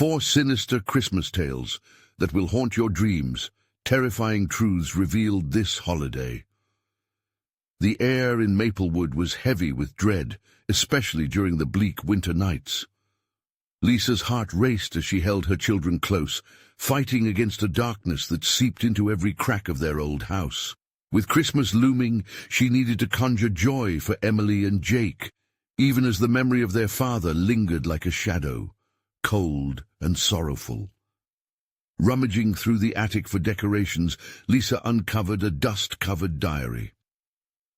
4 sinister Christmas tales that will haunt your dreams, terrifying truths revealed this holiday. The air in Maplewood was heavy with dread, especially during the bleak winter nights. Lisa's heart raced as she held her children close, fighting against a darkness that seeped into every crack of their old house. With Christmas looming, she needed to conjure joy for Emily and Jake, even as the memory of their father lingered like a shadow, cold and sorrowful. Rummaging through the attic for decorations, Lisa uncovered a dust-covered diary.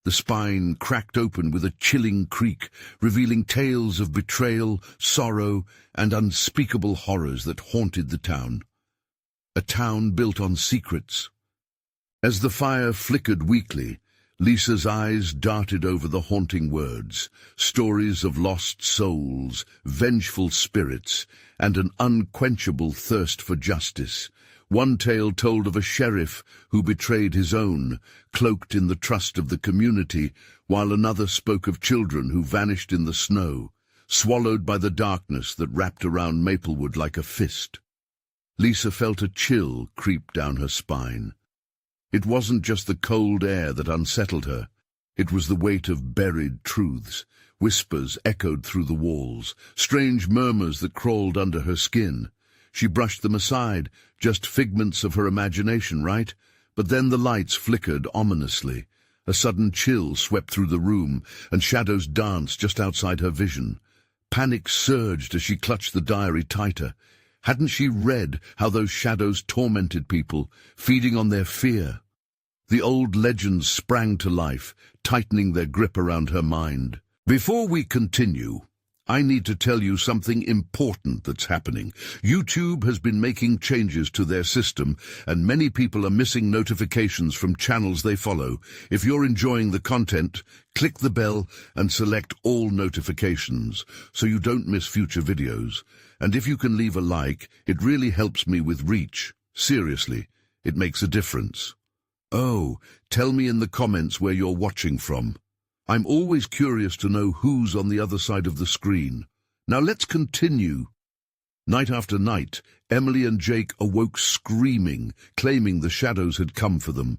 The spine cracked open with a chilling creak, revealing tales of betrayal, sorrow, and unspeakable horrors that haunted the town. A town built on secrets. As the fire flickered weakly, Lisa's eyes darted over the haunting words, stories of lost souls, vengeful spirits, and an unquenchable thirst for justice. One tale told of a sheriff who betrayed his own, cloaked in the trust of the community, while another spoke of children who vanished in the snow, swallowed by the darkness that wrapped around Maplewood like a fist. Lisa felt a chill creep down her spine. It wasn't just the cold air that unsettled her. It was the weight of buried truths. Whispers echoed through the walls, strange murmurs that crawled under her skin. She brushed them aside, just figments of her imagination, right? But then the lights flickered ominously. A sudden chill swept through the room, and shadows danced just outside her vision. Panic surged as she clutched the diary tighter. Hadn't she read how those shadows tormented people, feeding on their fear? The old legends sprang to life, tightening their grip around her mind. Before we continue, I need to tell you something important that's happening. YouTube has been making changes to their system, and many people are missing notifications from channels they follow. If you're enjoying the content, click the bell and select all notifications so you don't miss future videos. And if you can leave a like, it really helps me with reach. Seriously, it makes a difference. Oh, tell me in the comments where you're watching from. I'm always curious to know who's on the other side of the screen. Now let's continue. Night after night, Emily and Jake awoke screaming, claiming the shadows had come for them.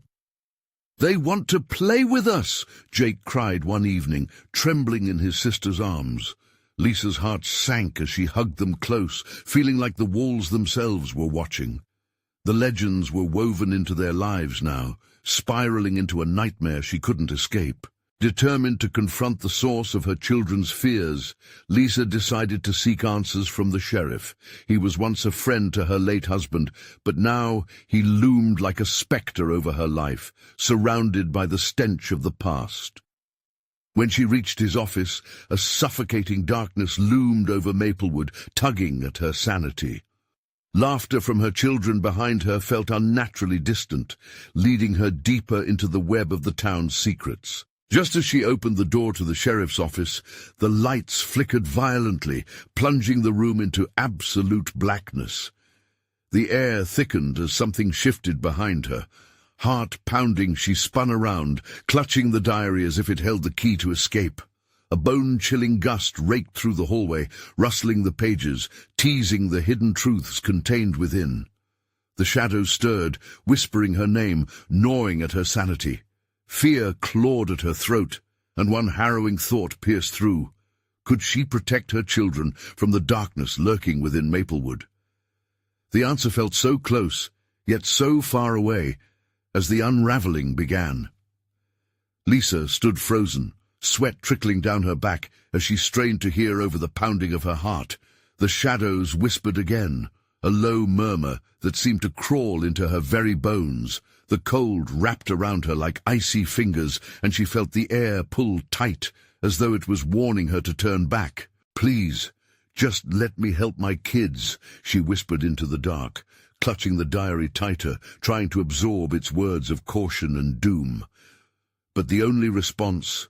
"They want to play with us!" Jake cried one evening, trembling in his sister's arms. Lisa's heart sank as she hugged them close, feeling like the walls themselves were watching. The legends were woven into their lives now, spiraling into a nightmare she couldn't escape. Determined to confront the source of her children's fears, Lisa decided to seek answers from the sheriff. He was once a friend to her late husband, but now he loomed like a spectre over her life, surrounded by the stench of the past. When she reached his office, a suffocating darkness loomed over Maplewood, tugging at her sanity. Laughter from her children behind her felt unnaturally distant, leading her deeper into the web of the town's secrets. Just as she opened the door to the sheriff's office, the lights flickered violently, plunging the room into absolute blackness. The air thickened as something shifted behind her. Heart pounding, she spun around, clutching the diary as if it held the key to escape. A bone-chilling gust raked through the hallway, rustling the pages, teasing the hidden truths contained within. The shadows stirred, whispering her name, gnawing at her sanity. Fear clawed at her throat, and one harrowing thought pierced through. Could she protect her children from the darkness lurking within Maplewood? The answer felt so close, yet so far away, as the unraveling began. Lisa stood frozen, sweat trickling down her back as she strained to hear over the pounding of her heart. The shadows whispered again, a low murmur that seemed to crawl into her very bones. The cold wrapped around her like icy fingers, and she felt the air pull tight, as though it was warning her to turn back. "Please, just let me help my kids," she whispered into the dark, clutching the diary tighter, trying to absorb its words of caution and doom. But the only response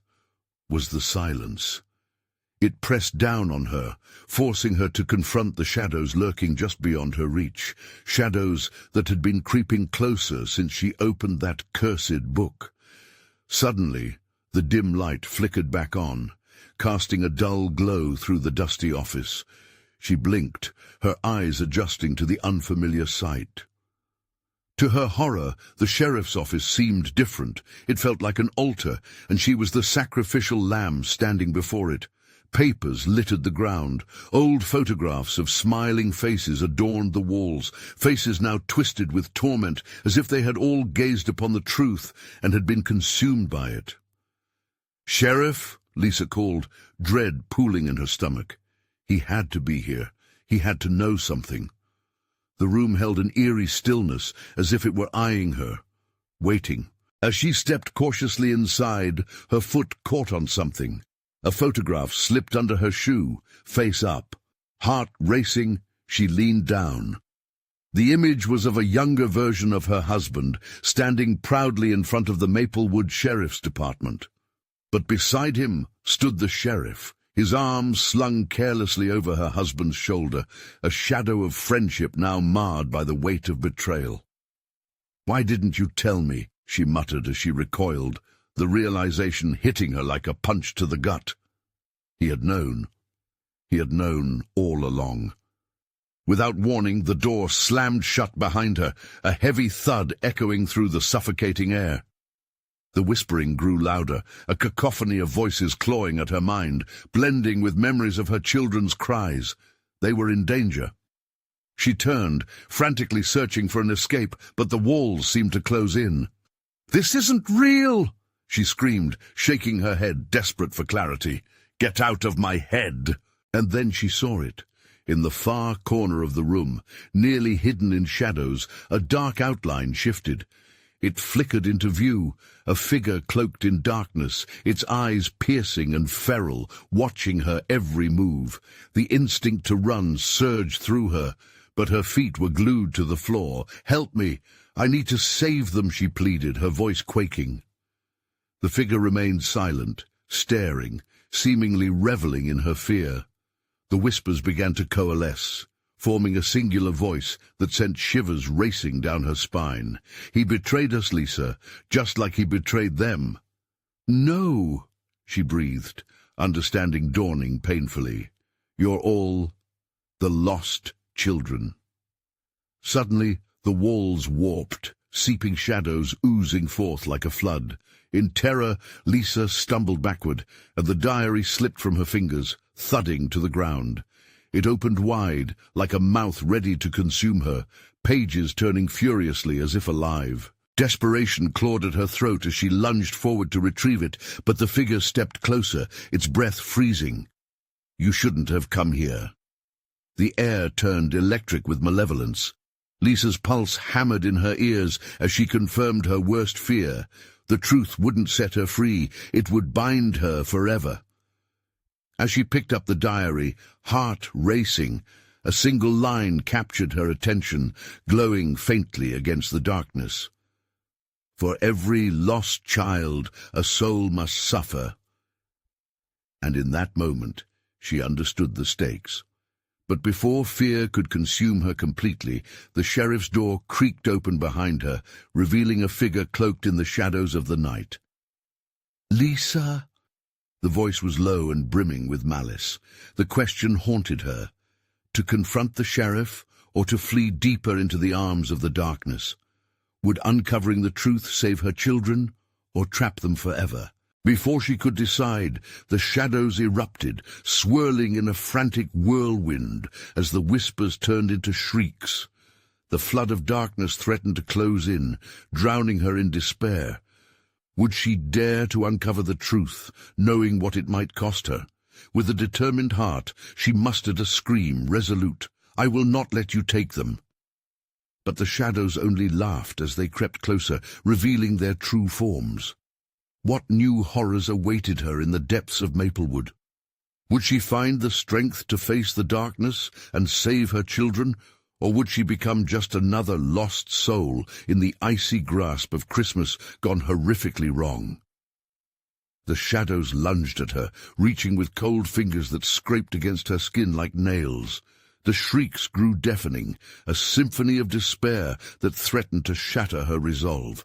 was the silence. It pressed down on her, forcing her to confront the shadows lurking just beyond her reach, shadows that had been creeping closer since she opened that cursed book. Suddenly, the dim light flickered back on, casting a dull glow through the dusty office. She blinked, her eyes adjusting to the unfamiliar sight. To her horror, the sheriff's office seemed different. It felt like an altar, and she was the sacrificial lamb standing before it. Papers littered the ground. Old photographs of smiling faces adorned the walls, faces now twisted with torment, as if they had all gazed upon the truth and had been consumed by it. "Sheriff," Lisa called, dread pooling in her stomach. He had to be here. He had to know something. The room held an eerie stillness, as if it were eyeing her, waiting. As she stepped cautiously inside, her foot caught on something. A photograph slipped under her shoe, face up. Heart racing, she leaned down. The image was of a younger version of her husband, standing proudly in front of the Maplewood Sheriff's Department. But beside him stood the sheriff, his arms slung carelessly over her husband's shoulder, a shadow of friendship now marred by the weight of betrayal. "Why didn't you tell me?" she muttered as she recoiled, the realization hitting her like a punch to the gut. He had known. He had known all along. Without warning, the door slammed shut behind her, a heavy thud echoing through the suffocating air. The whispering grew louder, a cacophony of voices clawing at her mind, blending with memories of her children's cries. They were in danger. She turned, frantically searching for an escape, but the walls seemed to close in. "This isn't real!" she screamed, shaking her head, desperate for clarity. "Get out of my head!" And then she saw it. In the far corner of the room, nearly hidden in shadows, a dark outline shifted. It flickered into view, a figure cloaked in darkness, its eyes piercing and feral, watching her every move. The instinct to run surged through her, but her feet were glued to the floor. "Help me! I need to save them," she pleaded, her voice quaking. The figure remained silent, staring, seemingly reveling in her fear. The whispers began to coalesce, forming a singular voice that sent shivers racing down her spine. "He betrayed us, Lisa, just like he betrayed them." "No," she breathed, understanding dawning painfully. "You're all the lost children." Suddenly, the walls warped, seeping shadows oozing forth like a flood. In terror, Lisa stumbled backward, and the diary slipped from her fingers, thudding to the ground. It opened wide, like a mouth ready to consume her, pages turning furiously as if alive. Desperation clawed at her throat as she lunged forward to retrieve it, but the figure stepped closer, its breath freezing. "You shouldn't have come here." The air turned electric with malevolence. Lisa's pulse hammered in her ears as she confirmed her worst fear. The truth wouldn't set her free, it would bind her forever. As she picked up the diary, heart racing, a single line captured her attention, glowing faintly against the darkness. "For every lost child, a soul must suffer." And in that moment, she understood the stakes. But before fear could consume her completely, the sheriff's door creaked open behind her, revealing a figure cloaked in the shadows of the night. "Lisa?" The voice was low and brimming with malice. The question haunted her: to confront the sheriff, or to flee deeper into the arms of the darkness? Would uncovering the truth save her children, or trap them forever? Before she could decide, the shadows erupted, swirling in a frantic whirlwind as the whispers turned into shrieks. The flood of darkness threatened to close in, drowning her in despair. Would she dare to uncover the truth, knowing what it might cost her? With a determined heart, she mustered a scream, resolute. "I will not let you take them." But the shadows only laughed as they crept closer, revealing their true forms. What new horrors awaited her in the depths of Maplewood? Would she find the strength to face the darkness and save her children, or would she become just another lost soul in the icy grasp of Christmas gone horrifically wrong? The shadows lunged at her, reaching with cold fingers that scraped against her skin like nails. The shrieks grew deafening, a symphony of despair that threatened to shatter her resolve.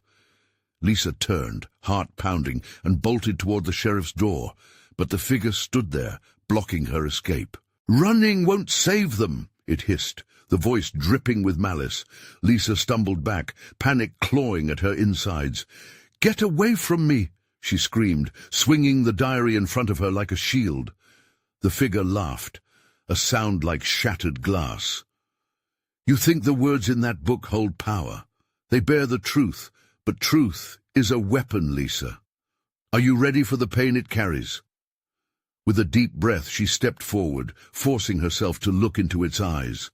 Lisa turned, heart pounding, and bolted toward the sheriff's door, but the figure stood there, blocking her escape. "Running won't save them," it hissed, the voice dripping with malice. Lisa stumbled back, panic clawing at her insides. "Get away from me!" she screamed, swinging the diary in front of her like a shield. The figure laughed, a sound like shattered glass. "You think the words in that book hold power. They bear the truth, but truth is a weapon, Lisa. Are you ready for the pain it carries?" With a deep breath, she stepped forward, forcing herself to look into its eyes.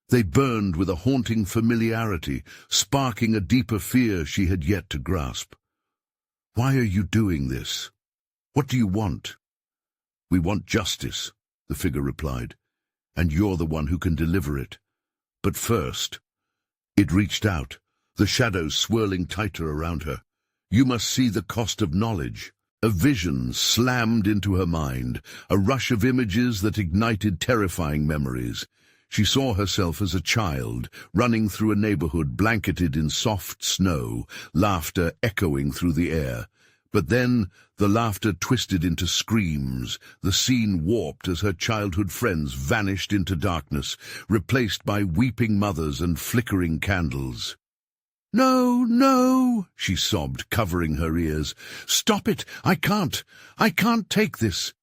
They burned with a haunting familiarity, sparking a deeper fear she had yet to grasp. "Why are you doing this? What do you want?" "We want justice," the figure replied, "and you're the one who can deliver it. But first—" It reached out, the shadows swirling tighter around her. "You must see the cost of knowledge." A vision slammed into her mind, a rush of images that ignited terrifying memories. She saw herself as a child, running through a neighborhood blanketed in soft snow, laughter echoing through the air. But then the laughter twisted into screams. The scene warped as her childhood friends vanished into darkness, replaced by weeping mothers and flickering candles. "No, no," she sobbed, covering her ears. "Stop it! I can't take this!"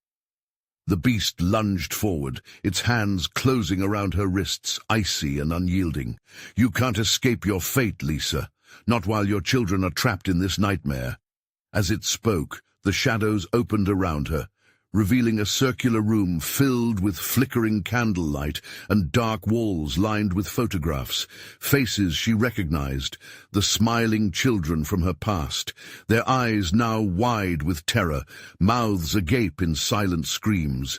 The beast lunged forward, its hands closing around her wrists, icy and unyielding. "You can't escape your fate, Lisa, not while your children are trapped in this nightmare." As it spoke, the shadows opened around her, revealing a circular room filled with flickering candlelight and dark walls lined with photographs, faces she recognized, the smiling children from her past, their eyes now wide with terror, mouths agape in silent screams.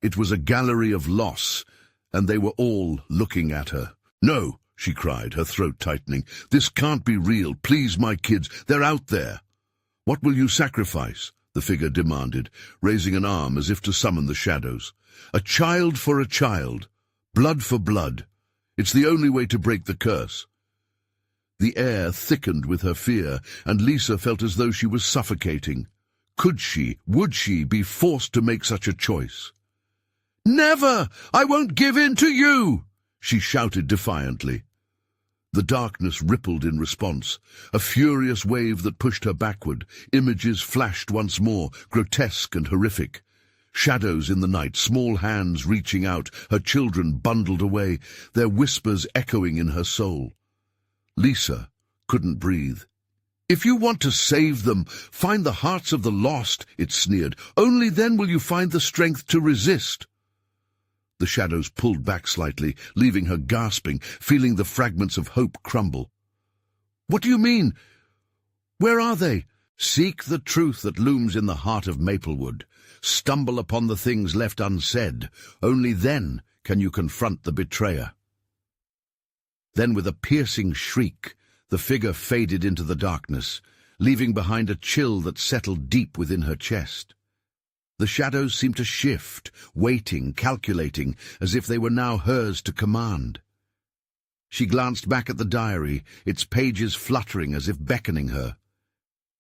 It was a gallery of loss, and they were all looking at her. "No," she cried, her throat tightening. "This can't be real. Please, my kids, they're out there." "What will you sacrifice?" the figure demanded, raising an arm as if to summon the shadows. "A child for a child, blood for blood. It's the only way to break the curse." The air thickened with her fear, and Lisa felt as though she was suffocating. Would she be forced to make such a choice? "Never! I won't give in to you!" she shouted defiantly. The darkness rippled in response, a furious wave that pushed her backward. Images flashed once more, grotesque and horrific. Shadows in the night, small hands reaching out, her children bundled away, their whispers echoing in her soul. Lisa couldn't breathe. "If you want to save them, find the hearts of the lost," it sneered. "Only then will you find the strength to resist." The shadows pulled back slightly, leaving her gasping, feeling the fragments of hope crumble. "What do you mean? Where are they?" "Seek the truth that looms in the heart of Maplewood. Stumble upon the things left unsaid. Only then can you confront the betrayer." Then, with a piercing shriek, the figure faded into the darkness, leaving behind a chill that settled deep within her chest. The shadows seemed to shift, waiting, calculating, as if they were now hers to command. She glanced back at the diary, its pages fluttering as if beckoning her.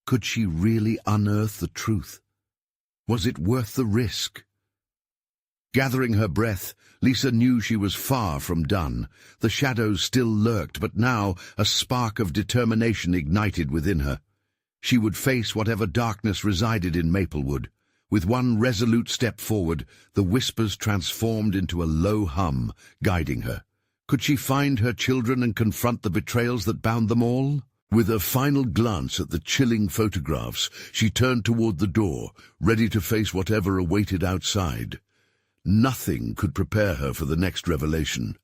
Could she really unearth the truth? Was it worth the risk? Gathering her breath, Lisa knew she was far from done. The shadows still lurked, but now a spark of determination ignited within her. She would face whatever darkness resided in Maplewood. With one resolute step forward, the whispers transformed into a low hum, guiding her. Could she find her children and confront the betrayals that bound them all? With a final glance at the chilling photographs, she turned toward the door, ready to face whatever awaited outside. Nothing could prepare her for the next revelation.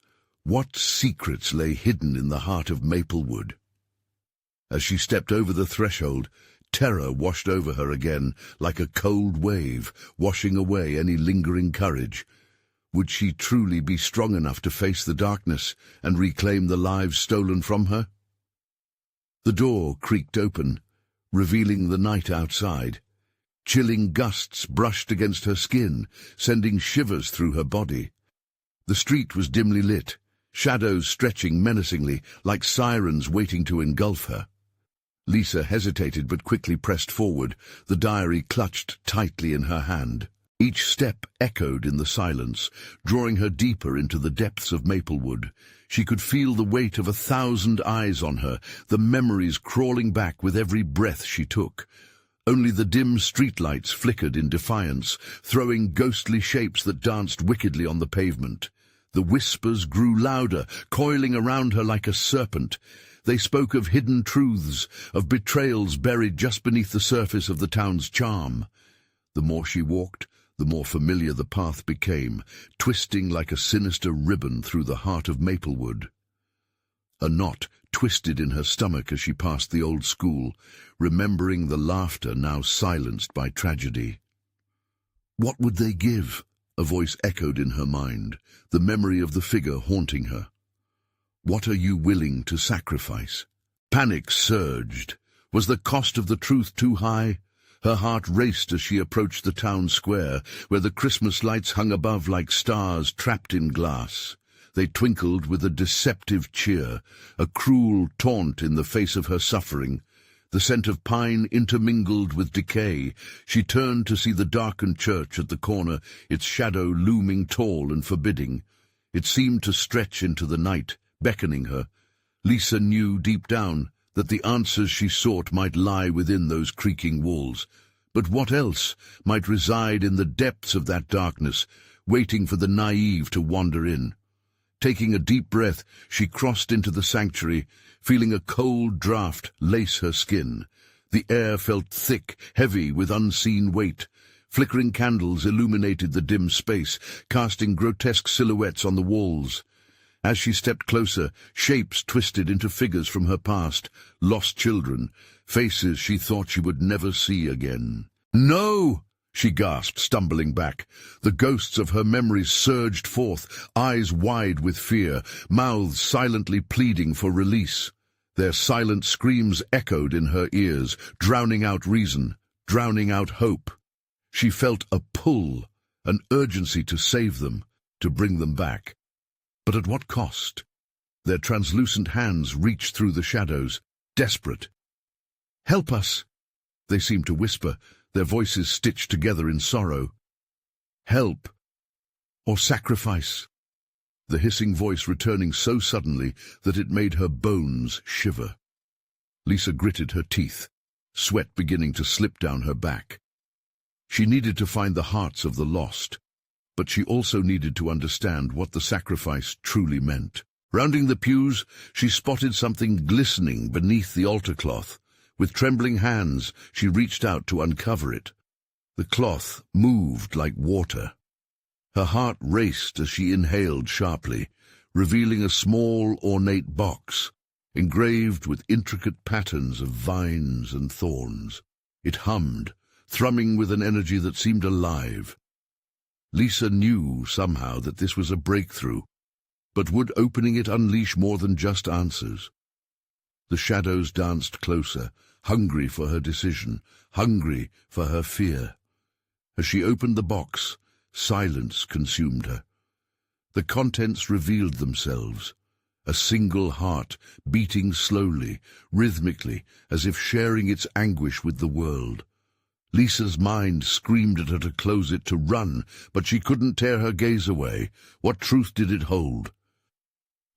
What secrets lay hidden in the heart of Maplewood? As she stepped over the threshold, terror washed over her again, like a cold wave, washing away any lingering courage. Would she truly be strong enough to face the darkness and reclaim the lives stolen from her? The door creaked open, revealing the night outside. Chilling gusts brushed against her skin, sending shivers through her body. The street was dimly lit, shadows stretching menacingly, like sirens waiting to engulf her. Lisa hesitated but quickly pressed forward, the diary clutched tightly in her hand. Each step echoed in the silence, drawing her deeper into the depths of Maplewood. She could feel the weight of 1,000 eyes on her, the memories crawling back with every breath she took. Only the dim streetlights flickered in defiance, throwing ghostly shapes that danced wickedly on the pavement. The whispers grew louder, coiling around her like a serpent. They spoke of hidden truths, of betrayals buried just beneath the surface of the town's charm. The more she walked, the more familiar the path became, twisting like a sinister ribbon through the heart of Maplewood. A knot twisted in her stomach as she passed the old school, remembering the laughter now silenced by tragedy. What would they give? A voice echoed in her mind, the memory of the figure haunting her. What are you willing to sacrifice? Panic surged. Was the cost of the truth too high? Her heart raced as she approached the town square, where the Christmas lights hung above like stars trapped in glass. They twinkled with a deceptive cheer, a cruel taunt in the face of her suffering. The scent of pine intermingled with decay. She turned to see the darkened church at the corner, its shadow looming tall and forbidding. It seemed to stretch into the night, beckoning her. Lisa knew deep down that the answers she sought might lie within those creaking walls. But what else might reside in the depths of that darkness, waiting for the naive to wander in? Taking a deep breath, she crossed into the sanctuary, feeling a cold draught lace her skin. The air felt thick, heavy with unseen weight. Flickering candles illuminated the dim space, casting grotesque silhouettes on the walls. As she stepped closer, shapes twisted into figures from her past, lost children, faces she thought she would never see again. "No!" she gasped, stumbling back. The ghosts of her memories surged forth, eyes wide with fear, mouths silently pleading for release. Their silent screams echoed in her ears, drowning out reason, drowning out hope. She felt a pull, an urgency to save them, to bring them back. But at what cost? Their translucent hands reached through the shadows, desperate. "Help us!" they seemed to whisper, their voices stitched together in sorrow. "Help or sacrifice?" The hissing voice returning so suddenly that it made her bones shiver. Lisa gritted her teeth, sweat beginning to slip down her back. She needed to find the hearts of the lost, but she also needed to understand what the sacrifice truly meant. Rounding the pews, she spotted something glistening beneath the altar cloth. With trembling hands, she reached out to uncover it. The cloth moved like water. Her heart raced as she inhaled sharply, revealing a small, ornate box, engraved with intricate patterns of vines and thorns. It hummed, thrumming with an energy that seemed alive. Lisa knew somehow that this was a breakthrough, but would opening it unleash more than just answers? The shadows danced closer, hungry for her decision, hungry for her fear. As she opened the box, silence consumed her. The contents revealed themselves, a single heart beating slowly, rhythmically, as if sharing its anguish with the world. Lisa's mind screamed at her to close it, to run, but she couldn't tear her gaze away. What truth did it hold?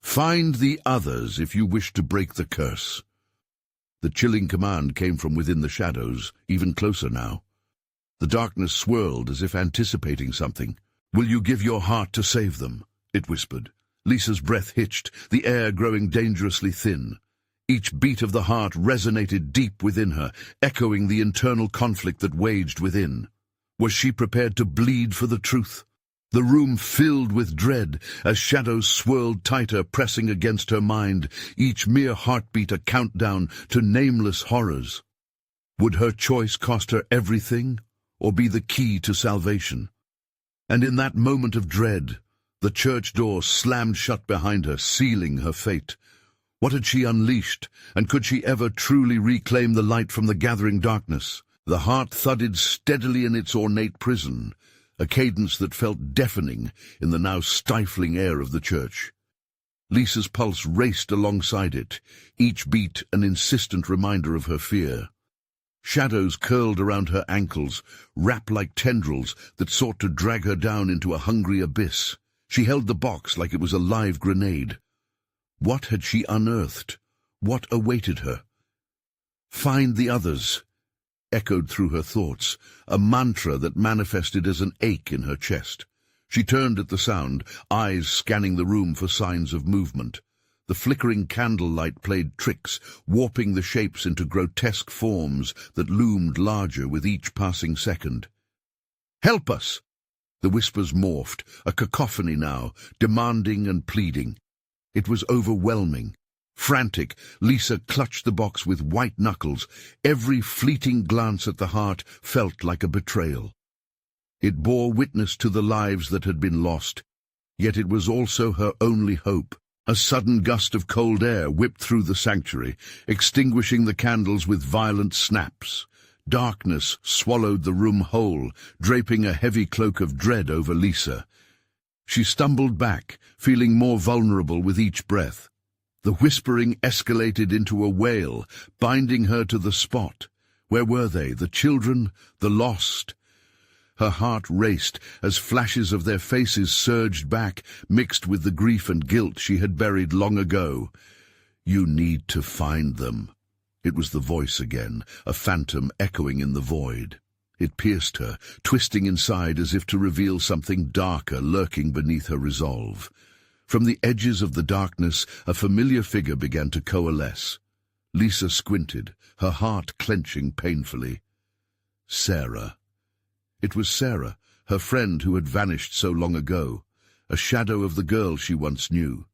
"Find the others if you wish to break the curse." The chilling command came from within the shadows, even closer now. The darkness swirled as if anticipating something. "Will you give your heart to save them?" it whispered. Lisa's breath hitched, the air growing dangerously thin. Each beat of the heart resonated deep within her, echoing the internal conflict that waged within. Was she prepared to bleed for the truth? The room filled with dread as shadows swirled tighter, pressing against her mind, each mere heartbeat a countdown to nameless horrors. Would her choice cost her everything, or be the key to salvation? And in that moment of dread, the church door slammed shut behind her, sealing her fate. What had she unleashed, and could she ever truly reclaim the light from the gathering darkness? The heart thudded steadily in its ornate prison, a cadence that felt deafening in the now stifling air of the church. Lisa's pulse raced alongside it, each beat an insistent reminder of her fear. Shadows curled around her ankles, wrapped like tendrils that sought to drag her down into a hungry abyss. She held the box like it was a live grenade. What had she unearthed? What awaited her? "Find the others," echoed through her thoughts, a mantra that manifested as an ache in her chest. She turned at the sound, eyes scanning the room for signs of movement. The flickering candlelight played tricks, warping the shapes into grotesque forms that loomed larger with each passing second. "Help us!" The whispers morphed, a cacophony now, demanding and pleading. It was overwhelming. Frantic, Lisa clutched the box with white knuckles. Every fleeting glance at the heart felt like a betrayal. It bore witness to the lives that had been lost, yet it was also her only hope. A sudden gust of cold air whipped through the sanctuary, extinguishing the candles with violent snaps. Darkness swallowed the room whole, draping a heavy cloak of dread over Lisa. She stumbled back, feeling more vulnerable with each breath. The whispering escalated into a wail, binding her to the spot. Where were they, the children, the lost? Her heart raced as flashes of their faces surged back, mixed with the grief and guilt she had buried long ago. "You need to find them." It was the voice again, a phantom echoing in the void. It pierced her, twisting inside as if to reveal something darker lurking beneath her resolve. From the edges of the darkness, a familiar figure began to coalesce. Lisa squinted, her heart clenching painfully. Sarah. It was Sarah, her friend who had vanished so long ago, a shadow of the girl she once knew.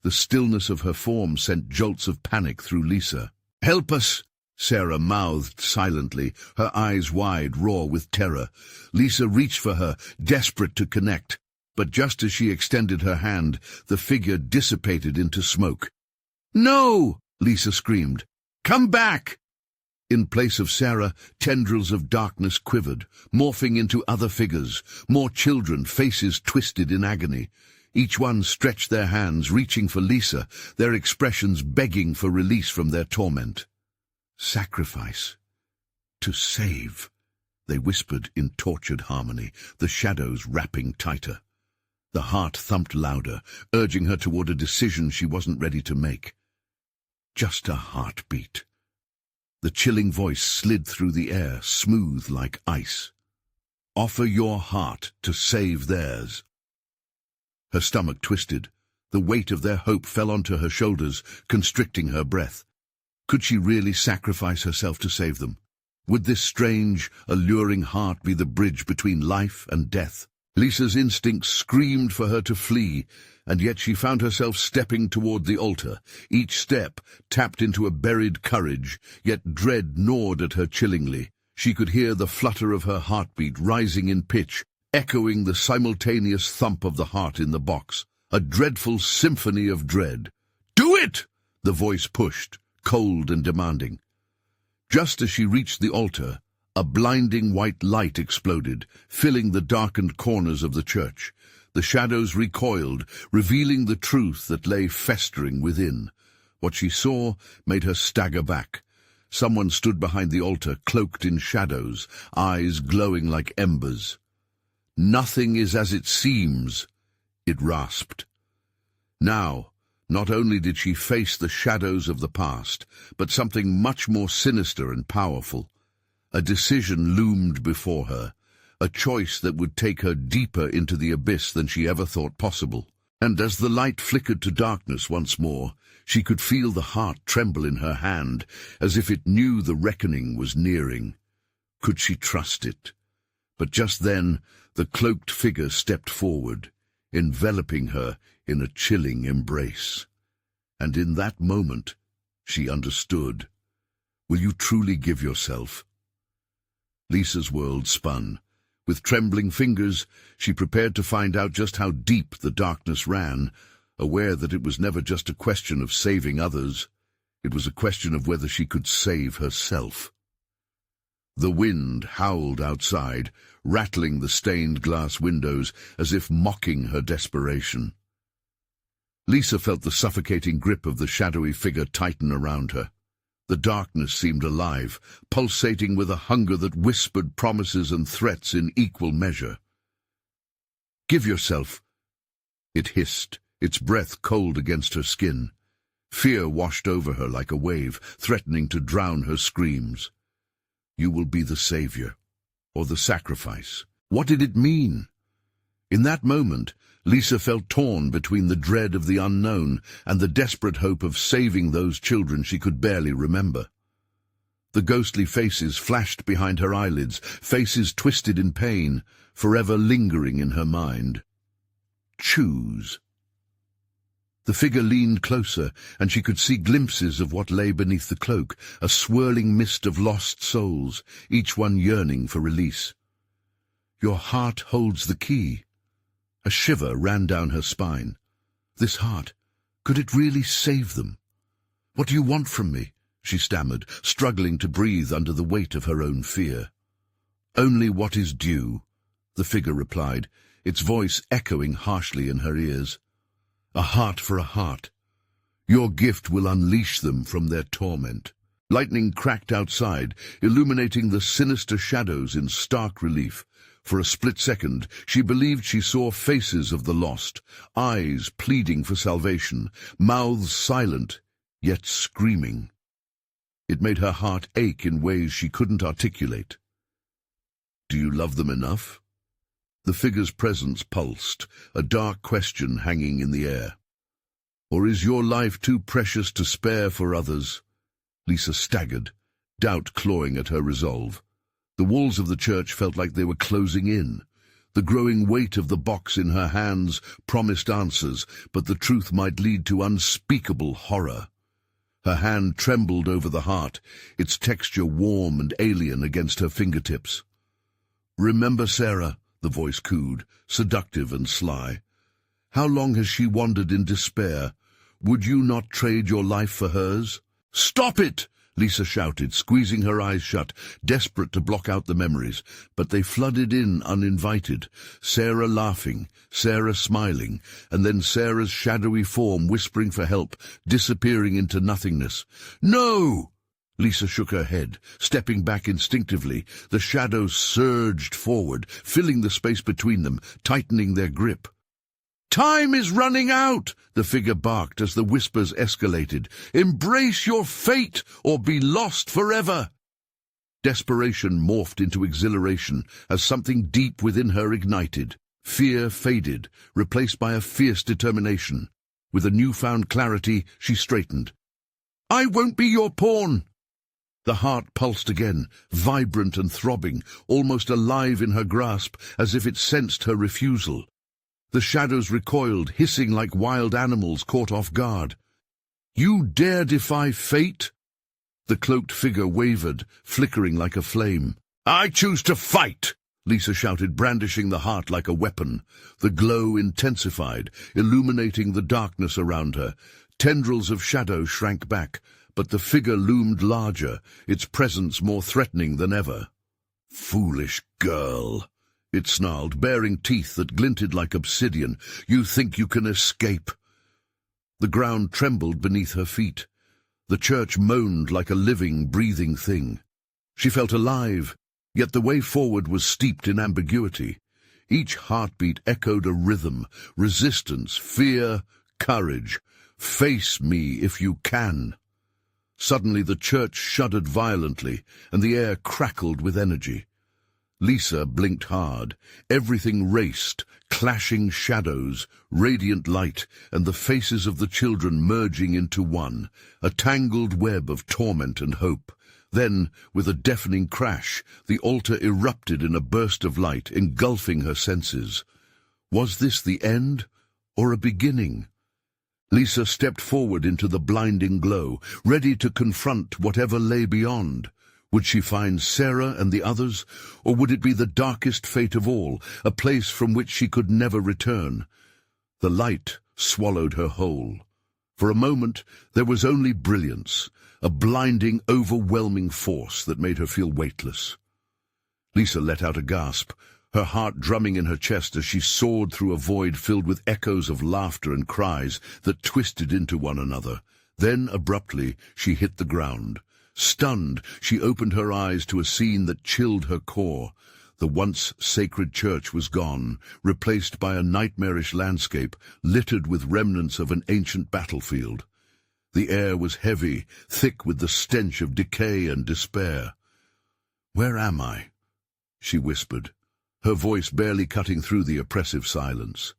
The stillness of her form sent jolts of panic through Lisa. "Help us!" Sarah mouthed silently, her eyes wide, raw with terror. Lisa reached for her, desperate to connect. But just as she extended her hand, the figure dissipated into smoke. "No!" Lisa screamed. "Come back!" In place of Sarah, tendrils of darkness quivered, morphing into other figures, more children, faces twisted in agony. Each one stretched their hands, reaching for Lisa, their expressions begging for release from their torment. "Sacrifice. To save," they whispered in tortured harmony, the shadows wrapping tighter. The heart thumped louder, urging her toward a decision she wasn't ready to make. Just a heartbeat. The chilling voice slid through the air, smooth like ice. "Offer your heart to save theirs." Her stomach twisted. The weight of their hope fell onto her shoulders, constricting her breath. Could she really sacrifice herself to save them? Would this strange, alluring heart be the bridge between life and death? Lisa's instincts screamed for her to flee, and yet she found herself stepping toward the altar. Each step tapped into a buried courage, yet dread gnawed at her chillingly. She could hear the flutter of her heartbeat rising in pitch, echoing the simultaneous thump of the heart in the box. A dreadful symphony of dread. "Do it!" the voice pushed, cold and demanding. Just as she reached the altar, a blinding white light exploded, filling the darkened corners of the church. The shadows recoiled, revealing the truth that lay festering within. What she saw made her stagger back. Someone stood behind the altar, cloaked in shadows, eyes glowing like embers. "Nothing is as it seems," it rasped. Now, not only did she face the shadows of the past, but something much more sinister and powerful. A decision loomed before her, a choice that would take her deeper into the abyss than she ever thought possible. And as the light flickered to darkness once more, she could feel the heart tremble in her hand, as if it knew the reckoning was nearing. Could she trust it? But just then, the cloaked figure stepped forward, enveloping her in a chilling embrace. And in that moment, she understood. Will you truly give yourself? Lisa's world spun. With trembling fingers, she prepared to find out just how deep the darkness ran, aware that it was never just a question of saving others. It was a question of whether she could save herself. The wind howled outside, rattling the stained glass windows as if mocking her desperation. Lisa felt the suffocating grip of the shadowy figure tighten around her. The darkness seemed alive, pulsating with a hunger that whispered promises and threats in equal measure. "Give yourself," it hissed, its breath cold against her skin. Fear washed over her like a wave, threatening to drown her screams. "You will be the savior, or the sacrifice." What did it mean? In that moment, Lisa felt torn between the dread of the unknown and the desperate hope of saving those children she could barely remember. The ghostly faces flashed behind her eyelids, faces twisted in pain, forever lingering in her mind. Choose. The figure leaned closer, and she could see glimpses of what lay beneath the cloak, a swirling mist of lost souls, each one yearning for release. "Your heart holds the key." A shiver ran down her spine. This heart, could it really save them? "What do you want from me?" she stammered, struggling to breathe under the weight of her own fear. "Only what is due," the figure replied, its voice echoing harshly in her ears. "A heart for a heart. Your gift will unleash them from their torment." Lightning cracked outside, illuminating the sinister shadows in stark relief. For a split second, she believed she saw faces of the lost, eyes pleading for salvation, mouths silent, yet screaming. It made her heart ache in ways she couldn't articulate. "Do you love them enough?" The figure's presence pulsed, a dark question hanging in the air. "Or is your life too precious to spare for others?" Lisa staggered, doubt clawing at her resolve. The walls of the church felt like they were closing in. The growing weight of the box in her hands promised answers, but the truth might lead to unspeakable horror. Her hand trembled over the heart, its texture warm and alien against her fingertips. "Remember Sarah," the voice cooed, seductive and sly. "How long has she wandered in despair? Would you not trade your life for hers?" "Stop it!" Lisa shouted, squeezing her eyes shut, desperate to block out the memories, but they flooded in uninvited. Sarah laughing, Sarah smiling, and then Sarah's shadowy form whispering for help, disappearing into nothingness. "No!" Lisa shook her head, stepping back instinctively. The shadows surged forward, filling the space between them, tightening their grip. "Time is running out!" the figure barked as the whispers escalated. "Embrace your fate, or be lost forever!" Desperation morphed into exhilaration as something deep within her ignited. Fear faded, replaced by a fierce determination. With a newfound clarity, she straightened. "I won't be your pawn!" The heart pulsed again, vibrant and throbbing, almost alive in her grasp, as if it sensed her refusal. The shadows recoiled, hissing like wild animals caught off guard. "You dare defy fate?" The cloaked figure wavered, flickering like a flame. "I choose to fight!" Lisa shouted, brandishing the heart like a weapon. The glow intensified, illuminating the darkness around her. Tendrils of shadow shrank back, but the figure loomed larger, its presence more threatening than ever. "Foolish girl," it snarled, baring teeth that glinted like obsidian. "You think you can escape?" The ground trembled beneath her feet. The church moaned like a living, breathing thing. She felt alive, yet the way forward was steeped in ambiguity. Each heartbeat echoed a rhythm: resistance, fear, courage. "Face me if you can." Suddenly the church shuddered violently, and the air crackled with energy. Lisa blinked hard. Everything raced, clashing shadows, radiant light, and the faces of the children merging into one, a tangled web of torment and hope. Then, with a deafening crash, the altar erupted in a burst of light, engulfing her senses. Was this the end, or a beginning? Lisa stepped forward into the blinding glow, ready to confront whatever lay beyond. Would she find Sarah and the others, or would it be the darkest fate of all, a place from which she could never return? The light swallowed her whole. For a moment there was only brilliance, a blinding, overwhelming force that made her feel weightless. Lisa let out a gasp, her heart drumming in her chest as she soared through a void filled with echoes of laughter and cries that twisted into one another. Then, abruptly, she hit the ground. Stunned, she opened her eyes to a scene that chilled her core. The once sacred church was gone, replaced by a nightmarish landscape littered with remnants of an ancient battlefield. The air was heavy, thick with the stench of decay and despair. "Where am I?" she whispered, her voice barely cutting through the oppressive silence.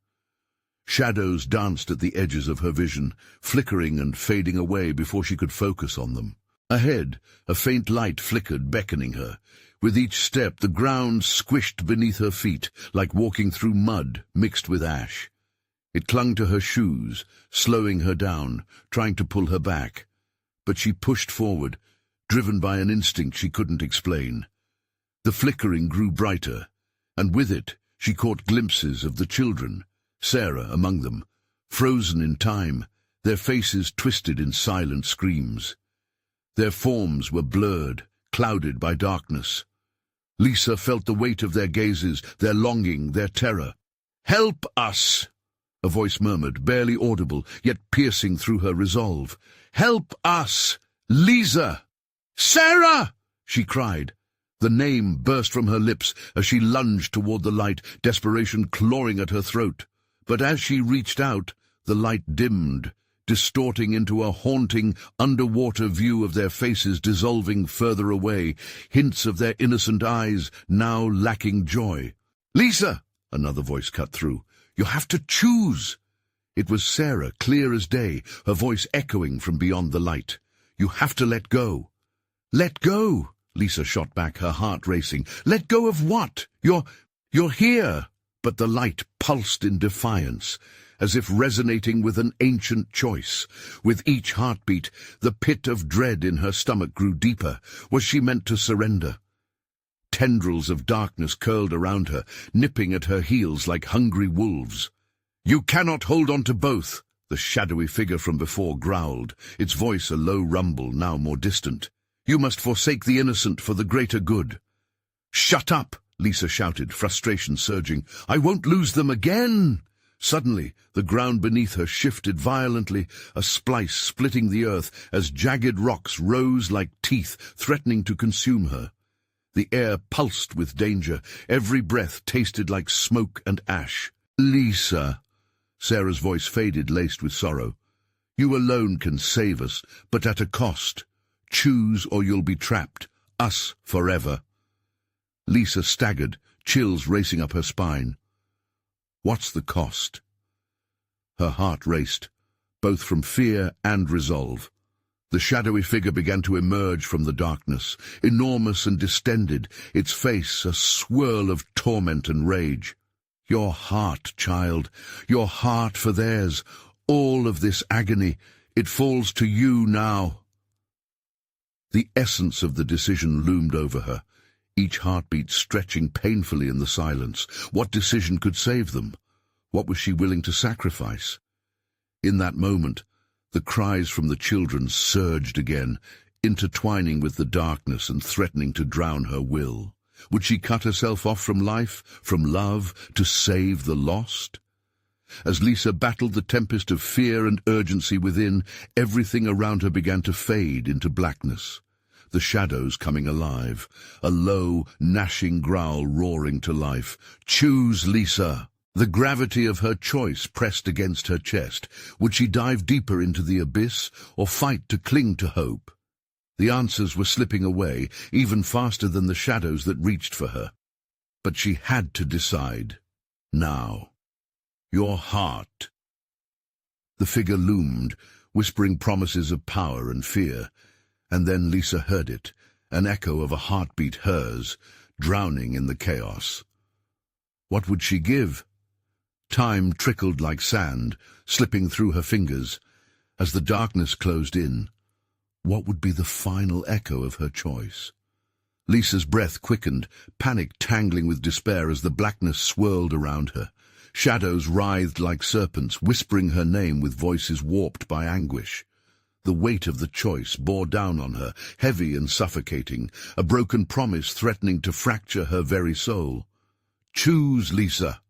Shadows danced at the edges of her vision, flickering and fading away before she could focus on them. Ahead, a faint light flickered, beckoning her. With each step, the ground squished beneath her feet, like walking through mud mixed with ash. It clung to her shoes, slowing her down, trying to pull her back. But she pushed forward, driven by an instinct she couldn't explain. The flickering grew brighter, and with it she caught glimpses of the children, Sarah among them, frozen in time, their faces twisted in silent screams. Their forms were blurred, clouded by darkness. Lisa felt the weight of their gazes, their longing, their terror. "Help us!" a voice murmured, barely audible, yet piercing through her resolve. "Help us! Lisa!" "Sarah!" she cried. The name burst from her lips as she lunged toward the light, desperation clawing at her throat. But as she reached out, the light dimmed, distorting into a haunting, underwater view of their faces dissolving further away, hints of their innocent eyes now lacking joy. "Lisa!" another voice cut through. "You have to choose." It was Sarah, clear as day, her voice echoing from beyond the light. "You have to let go." "Let go?" Lisa shot back, her heart racing. "Let go of what? You're here." But the light pulsed in defiance, as if resonating with an ancient choice. With each heartbeat, the pit of dread in her stomach grew deeper. Was she meant to surrender? Tendrils of darkness curled around her, nipping at her heels like hungry wolves. "You cannot hold on to both," the shadowy figure from before growled, its voice a low rumble, now more distant. "You must forsake the innocent for the greater good." "Shut up!" Lisa shouted, frustration surging. "I won't lose them again!" Suddenly, the ground beneath her shifted violently, a splice splitting the earth as jagged rocks rose like teeth, threatening to consume her. The air pulsed with danger. Every breath tasted like smoke and ash. "Lisa!" Sarah's voice faded, laced with sorrow. "You alone can save us, but at a cost. Choose or you'll be trapped. Us forever." Lisa staggered, chills racing up her spine. What's the cost? Her heart raced, both from fear and resolve. The shadowy figure began to emerge from the darkness, enormous and distended, its face a swirl of torment and rage. "Your heart, child, your heart for theirs. All of this agony, it falls to you now." The essence of the decision loomed over her, each heartbeat stretching painfully in the silence. What decision could save them? What was she willing to sacrifice? In that moment, the cries from the children surged again, intertwining with the darkness and threatening to drown her will. Would she cut herself off from life, from love, to save the lost? As Lisa battled the tempest of fear and urgency within, everything around her began to fade into blackness. The shadows coming alive, a low, gnashing growl roaring to life. "Choose, Lisa!" The gravity of her choice pressed against her chest. Would she dive deeper into the abyss, or fight to cling to hope? The answers were slipping away, even faster than the shadows that reached for her. But she had to decide. Now. "Your heart." The figure loomed, whispering promises of power and fear. And then Lisa heard it, an echo of a heartbeat, hers, drowning in the chaos. What would she give? Time trickled like sand, slipping through her fingers. As the darkness closed in, what would be the final echo of her choice? Lisa's breath quickened, panic tangling with despair as the blackness swirled around her. Shadows writhed like serpents, whispering her name with voices warped by anguish. The weight of the choice bore down on her, heavy and suffocating, a broken promise threatening to fracture her very soul. "Choose, Lisa!"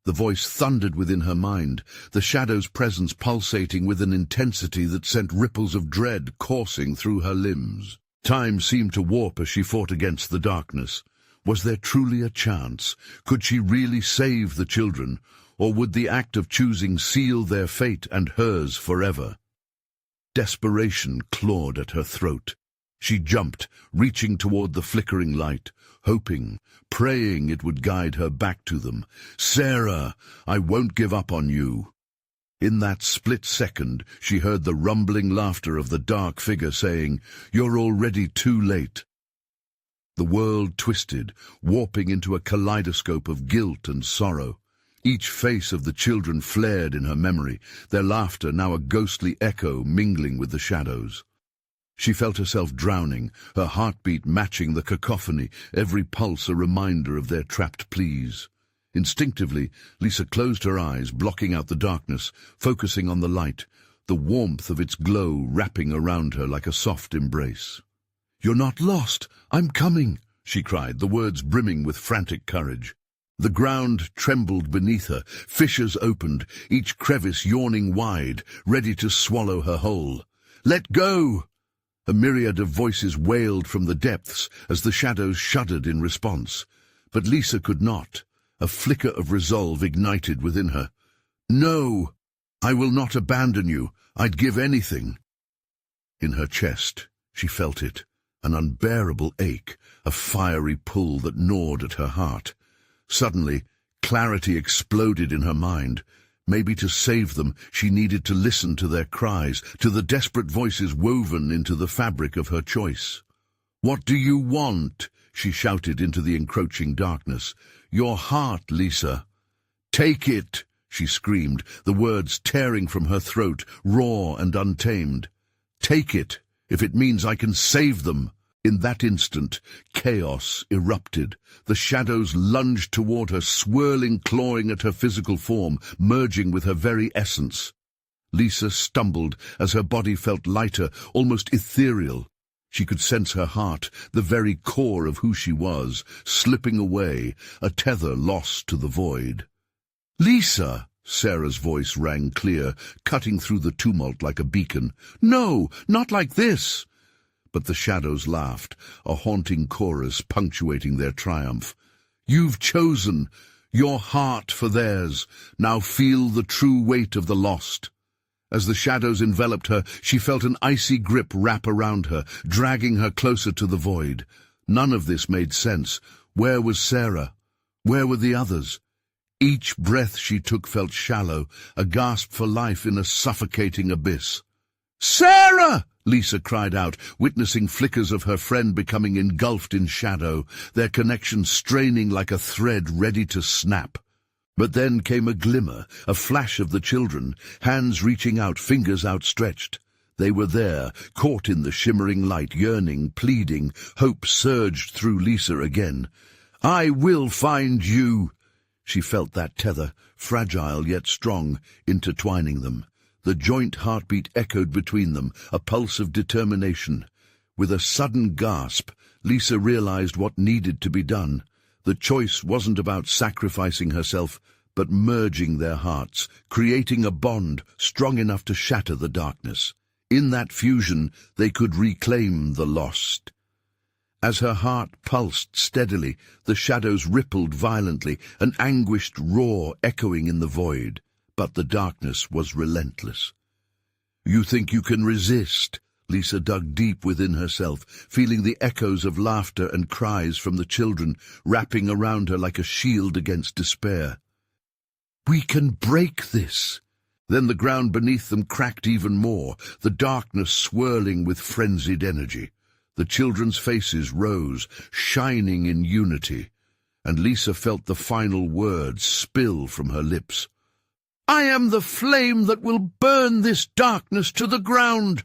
The voice thundered within her mind, the shadow's presence pulsating with an intensity that sent ripples of dread coursing through her limbs. Time seemed to warp as she fought against the darkness. Was there truly a chance? Could she really save the children? Or would the act of choosing seal their fate and hers forever? Desperation clawed at her throat. She jumped, reaching toward the flickering light, hoping, praying it would guide her back to them. "Sarah, I won't give up on you." In that split second, she heard the rumbling laughter of the dark figure saying, "You're already too late." The world twisted, warping into a kaleidoscope of guilt and sorrow. Each face of the children flared in her memory, their laughter now a ghostly echo mingling with the shadows. She felt herself drowning, her heartbeat matching the cacophony, every pulse a reminder of their trapped pleas. Instinctively, Lisa closed her eyes, blocking out the darkness, focusing on the light, the warmth of its glow wrapping around her like a soft embrace. "You're not lost! I'm coming!" she cried, the words brimming with frantic courage. The ground trembled beneath her, fissures opened, each crevice yawning wide, ready to swallow her whole. "Let go!" A myriad of voices wailed from the depths as the shadows shuddered in response. But Lisa could not. A flicker of resolve ignited within her. "No! I will not abandon you. I'd give anything." In her chest, she felt it, an unbearable ache, a fiery pull that gnawed at her heart. Suddenly, clarity exploded in her mind. Maybe to save them, she needed to listen to their cries, to the desperate voices woven into the fabric of her choice. "What do you want?" she shouted into the encroaching darkness. "Your heart, Lisa." "Take it!" she screamed, the words tearing from her throat, raw and untamed. "Take it, if it means I can save them." In that instant, chaos erupted. The shadows lunged toward her, swirling, clawing at her physical form, merging with her very essence. Lisa stumbled as her body felt lighter, almost ethereal. She could sense her heart, the very core of who she was, slipping away, a tether lost to the void. "Lisa!" Sarah's voice rang clear, cutting through the tumult like a beacon. "No, not like this!" But the shadows laughed, a haunting chorus punctuating their triumph. "You've chosen your heart for theirs. Now feel the true weight of the lost." As the shadows enveloped her, she felt an icy grip wrap around her, dragging her closer to the void. None of this made sense. Where was Sarah? Where were the others? Each breath she took felt shallow, a gasp for life in a suffocating abyss. "Sarah!" Lisa cried out, witnessing flickers of her friend becoming engulfed in shadow, their connection straining like a thread ready to snap. But then came a glimmer, a flash of the children, hands reaching out, fingers outstretched. They were there, caught in the shimmering light, yearning, pleading. Hope surged through Lisa again. "I will find you!" She felt that tether, fragile yet strong, intertwining them. The joint heartbeat echoed between them, a pulse of determination. With a sudden gasp, Lisa realized what needed to be done. The choice wasn't about sacrificing herself, but merging their hearts, creating a bond strong enough to shatter the darkness. In that fusion, they could reclaim the lost. As her heart pulsed steadily, the shadows rippled violently, an anguished roar echoing in the void. But the darkness was relentless. "You think you can resist?" Lisa dug deep within herself, feeling the echoes of laughter and cries from the children wrapping around her like a shield against despair. "We can break this!" Then the ground beneath them cracked even more, the darkness swirling with frenzied energy. The children's faces rose, shining in unity, and Lisa felt the final words spill from her lips. "I am the flame that will burn this darkness to the ground!"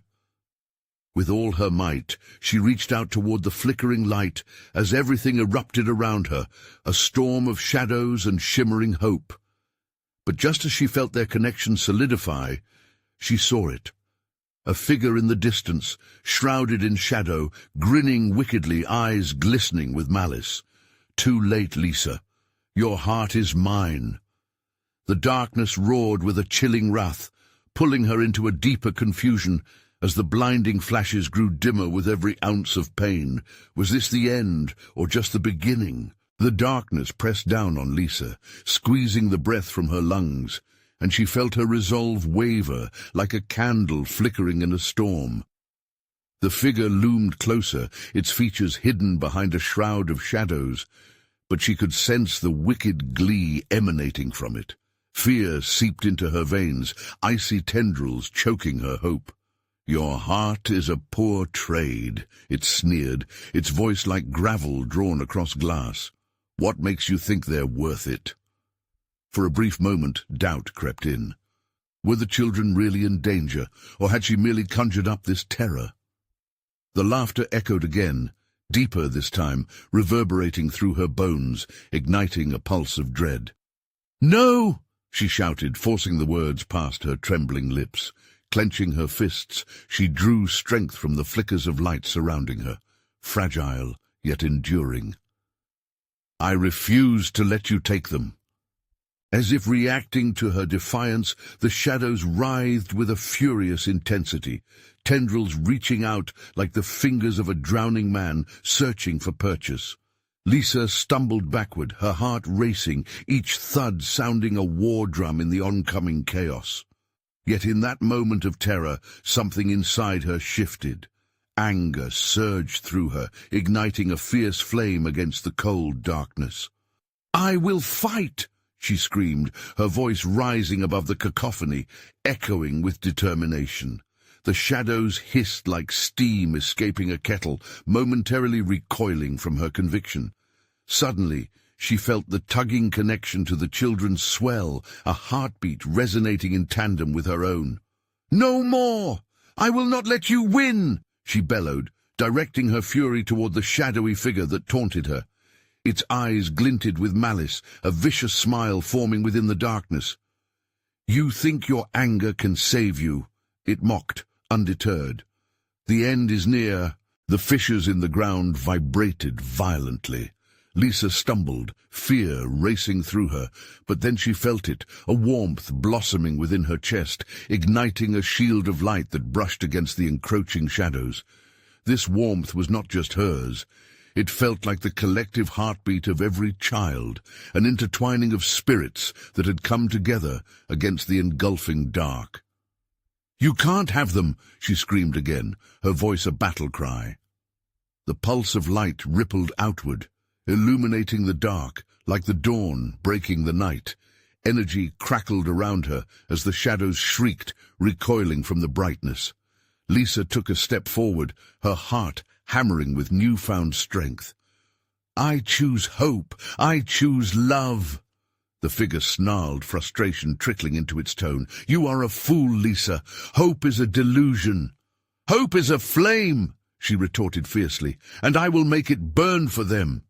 With all her might, she reached out toward the flickering light as everything erupted around her, a storm of shadows and shimmering hope. But just as she felt their connection solidify, she saw it. A figure in the distance, shrouded in shadow, grinning wickedly, eyes glistening with malice. "Too late, Lisa. Your heart is mine." The darkness roared with a chilling wrath, pulling her into a deeper confusion, as the blinding flashes grew dimmer with every ounce of pain. Was this the end, or just the beginning? The darkness pressed down on Lisa, squeezing the breath from her lungs, and she felt her resolve waver like a candle flickering in a storm. The figure loomed closer, its features hidden behind a shroud of shadows, but she could sense the wicked glee emanating from it. Fear seeped into her veins, icy tendrils choking her hope. "Your heart is a poor trade," it sneered, its voice like gravel drawn across glass. "What makes you think they're worth it?" For a brief moment, doubt crept in. Were the children really in danger, or had she merely conjured up this terror? The laughter echoed again, deeper this time, reverberating through her bones, igniting a pulse of dread. "No!" she shouted, forcing the words past her trembling lips. Clenching her fists, she drew strength from the flickers of light surrounding her, fragile yet enduring. "I refuse to let you take them." As if reacting to her defiance, the shadows writhed with a furious intensity, tendrils reaching out like the fingers of a drowning man searching for purchase. Lisa stumbled backward, her heart racing, each thud sounding a war drum in the oncoming chaos. Yet in that moment of terror, something inside her shifted. Anger surged through her, igniting a fierce flame against the cold darkness. "I will fight!" she screamed, her voice rising above the cacophony, echoing with determination. The shadows hissed like steam escaping a kettle, momentarily recoiling from her conviction. Suddenly, she felt the tugging connection to the children swell, a heartbeat resonating in tandem with her own. "No more! I will not let you win!" she bellowed, directing her fury toward the shadowy figure that taunted her. Its eyes glinted with malice, a vicious smile forming within the darkness. "You think your anger can save you," it mocked, undeterred. "The end is near." The fissures in the ground vibrated violently. Lisa stumbled, fear racing through her, but then she felt it, a warmth blossoming within her chest, igniting a shield of light that brushed against the encroaching shadows. This warmth was not just hers. It felt like the collective heartbeat of every child, an intertwining of spirits that had come together against the engulfing dark. "You can't have them!" she screamed again, her voice a battle cry. The pulse of light rippled outward, illuminating the dark, like the dawn breaking the night. Energy crackled around her as the shadows shrieked, recoiling from the brightness. Lisa took a step forward, her heart hammering with newfound strength. "I choose hope. I choose love." The figure snarled, frustration trickling into its tone. "You are a fool, Lisa. Hope is a delusion." "Hope is a flame," she retorted fiercely, "and I will make it burn for them."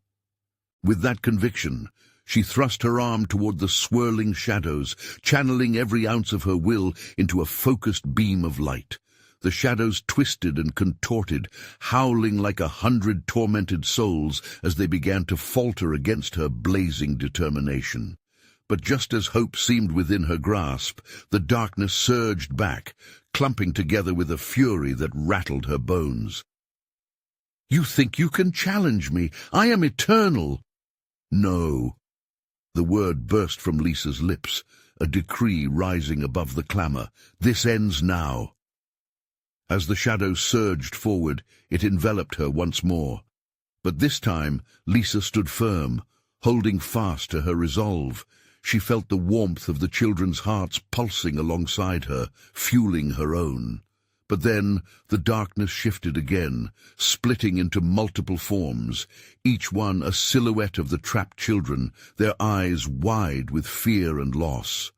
With that conviction, she thrust her arm toward the swirling shadows, channeling every ounce of her will into a focused beam of light. The shadows twisted and contorted, howling like 100 tormented souls as they began to falter against her blazing determination. But just as hope seemed within her grasp, the darkness surged back, clumping together with a fury that rattled her bones. "You think you can challenge me? I am eternal." "No." The word burst from Lisa's lips, a decree rising above the clamor. "This ends now." As the shadow surged forward, it enveloped her once more. But this time, Lisa stood firm, holding fast to her resolve. She felt the warmth of the children's hearts pulsing alongside her, fueling her own. But then the darkness shifted again, splitting into multiple forms, each one a silhouette of the trapped children, their eyes wide with fear and loss.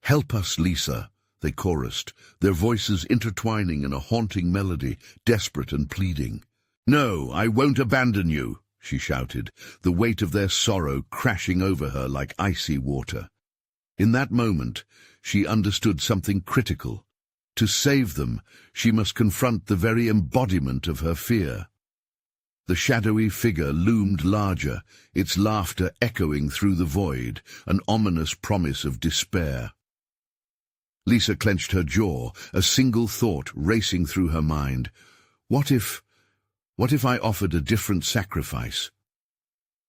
"Help us, Lisa," they chorused, their voices intertwining in a haunting melody, desperate and pleading. "No, I won't abandon you," she shouted, the weight of their sorrow crashing over her like icy water. In that moment, she understood something critical. To save them, she must confront the very embodiment of her fear. The shadowy figure loomed larger, its laughter echoing through the void, an ominous promise of despair. Lisa clenched her jaw, a single thought racing through her mind. What if I offered a different sacrifice?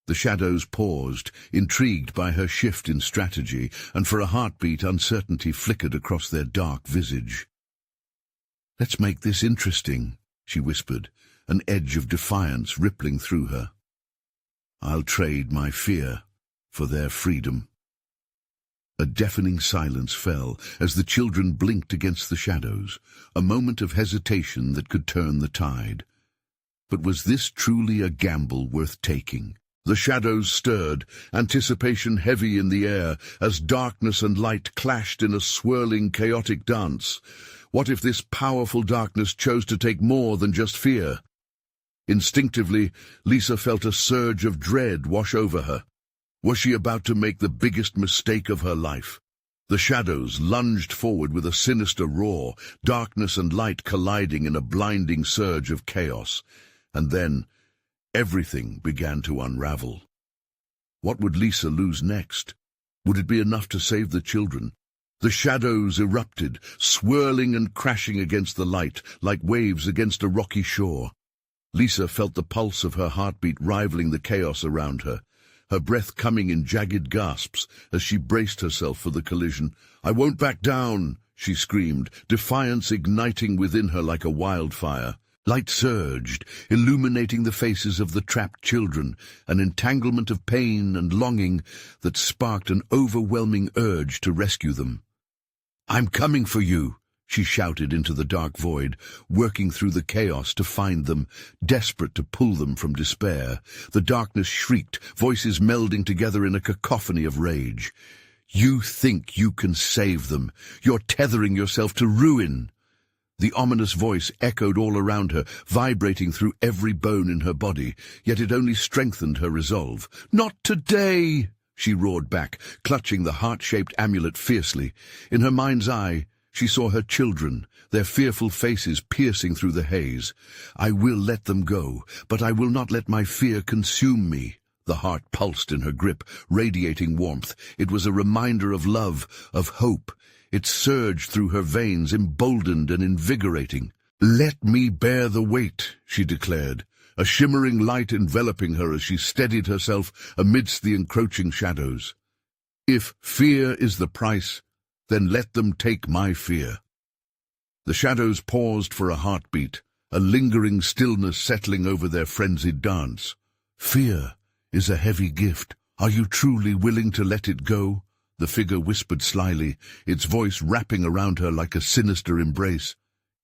The shadows paused, intrigued by her shift in strategy, and for a heartbeat uncertainty flickered across their dark visage. "Let's make this interesting," she whispered, an edge of defiance rippling through her. "I'll trade my fear for their freedom." A deafening silence fell as the children blinked against the shadows, a moment of hesitation that could turn the tide. But was this truly a gamble worth taking? The shadows stirred, anticipation heavy in the air, as darkness and light clashed in a swirling, chaotic dance. What if this powerful darkness chose to take more than just fear? Instinctively, Lisa felt a surge of dread wash over her. Was she about to make the biggest mistake of her life? The shadows lunged forward with a sinister roar, darkness and light colliding in a blinding surge of chaos. And then, everything began to unravel. What would Lisa lose next? Would it be enough to save the children? The shadows erupted, swirling and crashing against the light, like waves against a rocky shore. Lisa felt the pulse of her heartbeat rivaling the chaos around her, her breath coming in jagged gasps as she braced herself for the collision. "I won't back down," she screamed, defiance igniting within her like a wildfire. Light surged, illuminating the faces of the trapped children, an entanglement of pain and longing that sparked an overwhelming urge to rescue them. "I'm coming for you," she shouted into the dark void, working through the chaos to find them, desperate to pull them from despair. The darkness shrieked, voices melding together in a cacophony of rage. "You think you can save them. You're tethering yourself to ruin." The ominous voice echoed all around her, vibrating through every bone in her body, yet it only strengthened her resolve. "Not today!" she roared back, clutching the heart-shaped amulet fiercely. In her mind's eye, she saw her children, their fearful faces piercing through the haze. "I will let them go, but I will not let my fear consume me." The heart pulsed in her grip, radiating warmth. It was a reminder of love, of hope. It surged through her veins, emboldened and invigorating. "Let me bear the weight," she declared, a shimmering light enveloping her as she steadied herself amidst the encroaching shadows. "If fear is the price, then let them take my fear." The shadows paused for a heartbeat, a lingering stillness settling over their frenzied dance. "Fear is a heavy gift. Are you truly willing to let it go?" The figure whispered slyly, its voice wrapping around her like a sinister embrace.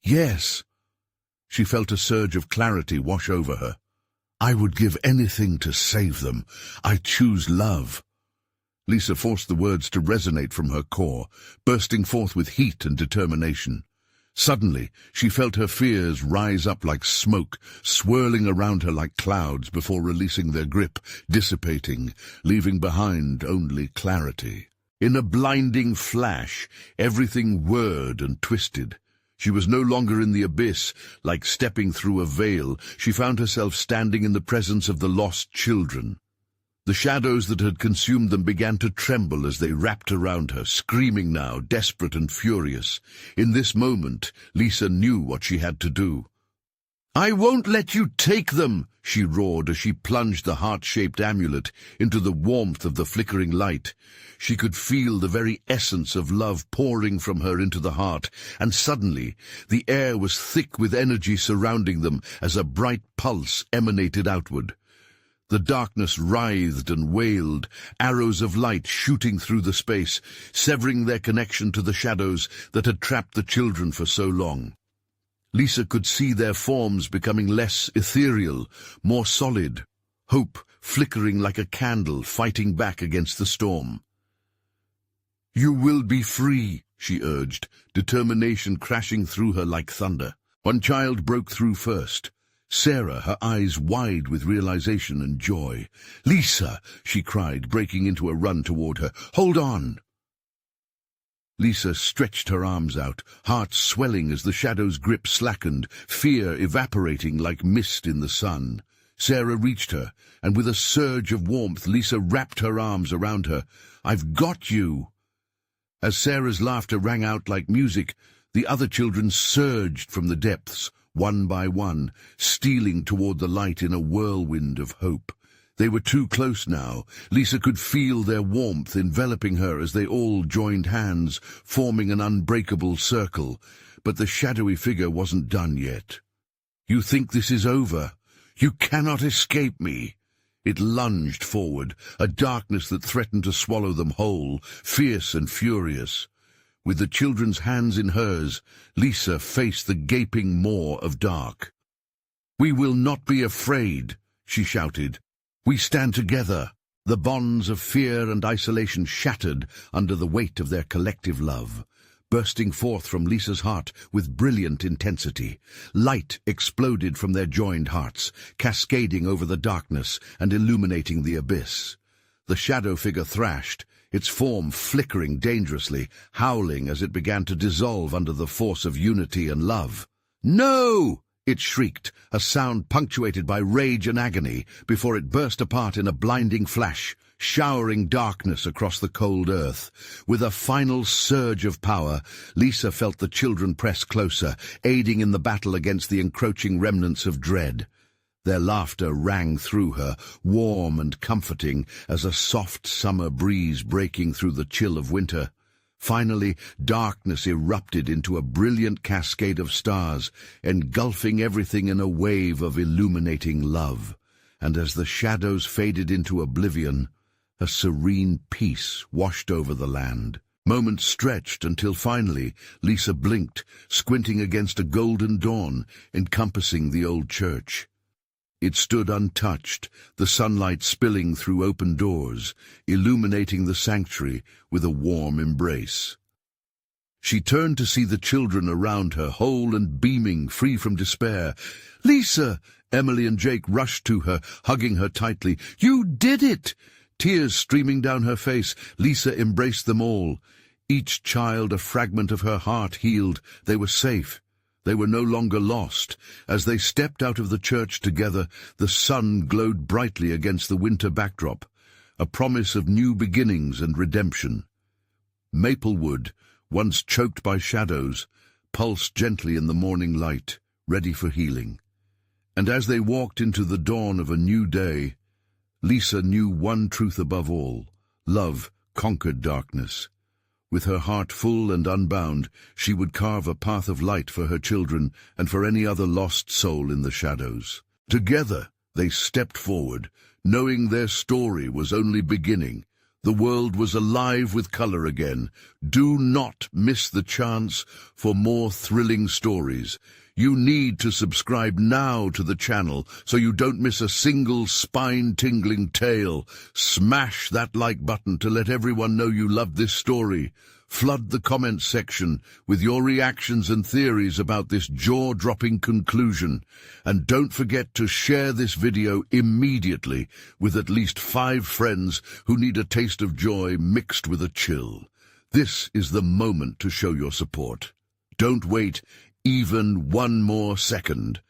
"Yes." She felt a surge of clarity wash over her. "I would give anything to save them. I choose love." Lisa forced the words to resonate from her core, bursting forth with heat and determination. Suddenly, she felt her fears rise up like smoke, swirling around her like clouds before releasing their grip, dissipating, leaving behind only clarity. In a blinding flash, everything whirred and twisted. She was no longer in the abyss, like stepping through a veil. She found herself standing in the presence of the lost children. The shadows that had consumed them began to tremble as they wrapped around her, screaming now, desperate and furious. In this moment, Lisa knew what she had to do. "I won't let you take them!" she roared as she plunged the heart-shaped amulet into the warmth of the flickering light. She could feel the very essence of love pouring from her into the heart, and suddenly the air was thick with energy surrounding them as a bright pulse emanated outward. The darkness writhed and wailed, arrows of light shooting through the space, severing their connection to the shadows that had trapped the children for so long. Lisa could see their forms becoming less ethereal, more solid, hope flickering like a candle fighting back against the storm. "You will be free," she urged, determination crashing through her like thunder. One child broke through first. Sarah, her eyes wide with realization and joy. "Lisa!" she cried, breaking into a run toward her. "Hold on!" Lisa stretched her arms out, heart swelling as the shadow's grip slackened, fear evaporating like mist in the sun. Sarah reached her, and with a surge of warmth, Lisa wrapped her arms around her. "I've got you!" As Sarah's laughter rang out like music, the other children surged from the depths, one by one, stealing toward the light in a whirlwind of hope. They were too close now. Lisa could feel their warmth enveloping her as they all joined hands, forming an unbreakable circle. But the shadowy figure wasn't done yet. "You think this is over? You cannot escape me!" It lunged forward, a darkness that threatened to swallow them whole, fierce and furious. With the children's hands in hers, Lisa faced the gaping maw of dark. "We will not be afraid," she shouted. "We stand together." The bonds of fear and isolation shattered under the weight of their collective love. Bursting forth from Lisa's heart with brilliant intensity, light exploded from their joined hearts, cascading over the darkness and illuminating the abyss. The shadow figure thrashed, its form flickering dangerously, howling as it began to dissolve under the force of unity and love. "No!" it shrieked, a sound punctuated by rage and agony, before it burst apart in a blinding flash, showering darkness across the cold earth. With a final surge of power, Lisa felt the children press closer, aiding in the battle against the encroaching remnants of dread. Their laughter rang through her, warm and comforting as a soft summer breeze breaking through the chill of winter. Finally, darkness erupted into a brilliant cascade of stars, engulfing everything in a wave of illuminating love. And as the shadows faded into oblivion, a serene peace washed over the land. Moments stretched until finally Lisa blinked, squinting against a golden dawn encompassing the old church. It stood untouched, the sunlight spilling through open doors, illuminating the sanctuary with a warm embrace. She turned to see the children around her, whole and beaming, free from despair. "Lisa!" Emily and Jake rushed to her, hugging her tightly. "You did it!" Tears streaming down her face, Lisa embraced them all. Each child a fragment of her heart healed. They were safe. They were no longer lost. As they stepped out of the church together, the sun glowed brightly against the winter backdrop, a promise of new beginnings and redemption. Maplewood, once choked by shadows, pulsed gently in the morning light, ready for healing. And as they walked into the dawn of a new day, Lisa knew one truth above all: love conquered darkness. With her heart full and unbound, she would carve a path of light for her children and for any other lost soul in the shadows. Together, they stepped forward, knowing their story was only beginning. The world was alive with color again. Do not miss the chance for more thrilling stories. You need to subscribe now to the channel so you don't miss a single spine-tingling tale. Smash that like button to let everyone know you love this story. Flood the comments section with your reactions and theories about this jaw-dropping conclusion. And don't forget to share this video immediately with at least 5 friends who need a taste of joy mixed with a chill. This is the moment to show your support. Don't wait even one more second.